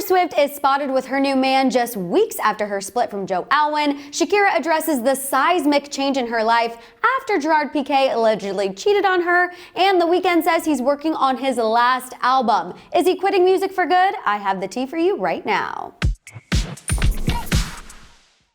Swift is spotted with her new man just weeks after her split from Joe Alwyn. Shakira addresses the seismic change in her life after Gerard Pique allegedly cheated on her, and The Weeknd says he's working on his last album. Is he quitting music for good? I have the tea for you right now.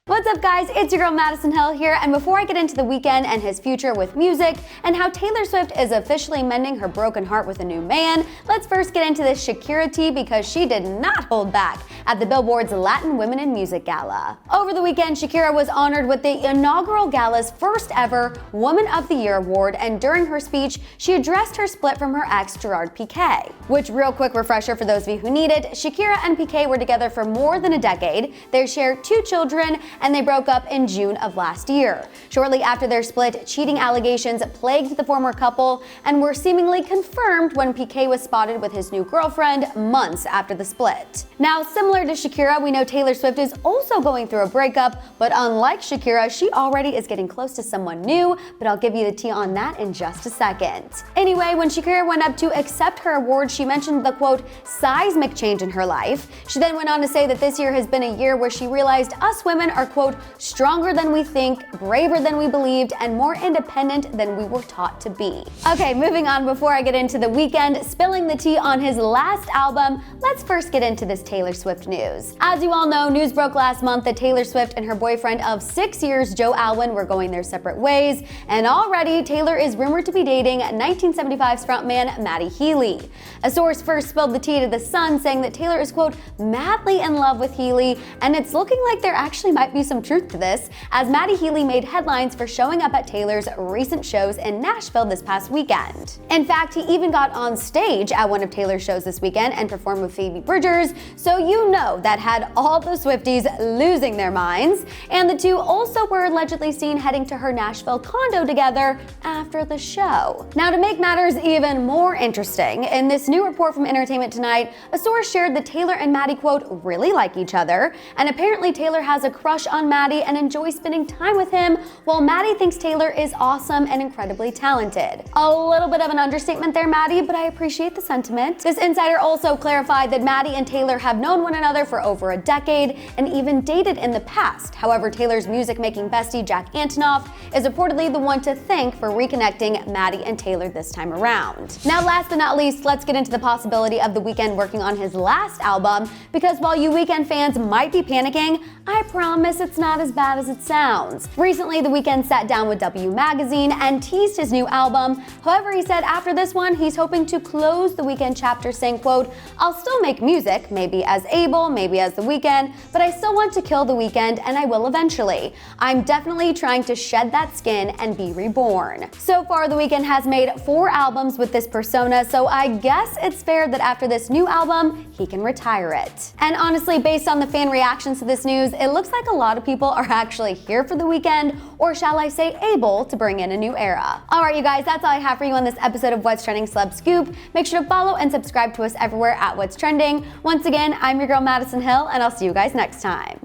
What's up, guys? It's your girl Madison Hill here, and before I get into The Weeknd and his future with music and how Taylor Swift is officially mending her broken heart with a new man, let's first get into this Shakira tea because she did not hold back at the Billboard's Latin Women in Music Gala. Over the weekend, Shakira was honored with the inaugural gala's first ever Woman of the Year award, and during her speech, she addressed her split from her ex, Gerard Pique. Which, real quick refresher for those of you who need it, Shakira and Pique were together for more than a decade. They share 2 children, and they broke up in June of last year. Shortly after their split, cheating allegations plagued the former couple and were seemingly confirmed when Pique was spotted with his new girlfriend months after the split. Now, similar to Shakira, we know Taylor Swift is also going through a breakup, but unlike Shakira, she already is getting close to someone new, but I'll give you the tea on that in just a second. Anyway, when Shakira went up to accept her award, she mentioned the quote, seismic change in her life. She then went on to say that this year has been a year where she realized us women are quote, stronger than we think, braver than we believed, and more independent than we were taught to be. Okay, moving on, before I get into The Weeknd spilling the tea on his last album, let's first get into this Taylor Swift news. As you all know, news broke last month that Taylor Swift and her boyfriend of 6 years, Joe Alwyn, were going their separate ways, and already Taylor is rumored to be dating 1975's frontman Matty Healy. A source first spilled the tea to The Sun, saying that Taylor is quote, madly in love with Healy, and it's looking like there actually might be some truth to this, as Matty Healy made headlines for showing up at Taylor's recent shows in Nashville this past weekend. In fact, he even got on stage at one of Taylor's shows this weekend and performed with Phoebe Bridgers, so you know that had all the Swifties losing their minds. And the two also were allegedly seen heading to her Nashville condo together after the show. Now, to make matters even more interesting, in this new report from Entertainment Tonight, a source shared that Taylor and Matty quote, really like each other, and apparently Taylor has a crush on Matty and enjoys spending time with him, while Matty thinks Taylor is awesome and incredibly talented. A little bit of an understatement there, Matty, but I appreciate the sentiment. This insider also clarified that Matty and Taylor have known one another for over a decade and even dated in the past. However, Taylor's music-making bestie, Jack Antonoff, is reportedly the one to thank for reconnecting Matty and Taylor this time around. Now, last but not least, let's get into the possibility of The Weeknd working on his last album, because while you Weeknd fans might be panicking, I promise it's not as bad as it sounds. Recently, The Weeknd sat down with W Magazine and teased his new album. However, he said after this one, he's hoping to close the Weeknd chapter saying, quote, I'll still make music, maybe as Abel, maybe as The Weeknd, but I still want to kill The Weeknd, and I will eventually. I'm definitely trying to shed that skin and be reborn. So far, The Weeknd has made 4 albums with this persona, so I guess it's fair that after this new album, he can retire it. And honestly, based on the fan reactions to this news, it looks like a lot of people are actually here for The Weeknd, or shall I say able to bring in a new era. Alright, you guys, that's all I have for you on this episode of What's Trending Celeb Scoop. Make sure to follow and subscribe to us everywhere at What's Trending. Once again, I'm your girl Madison Hill, and I'll see you guys next time.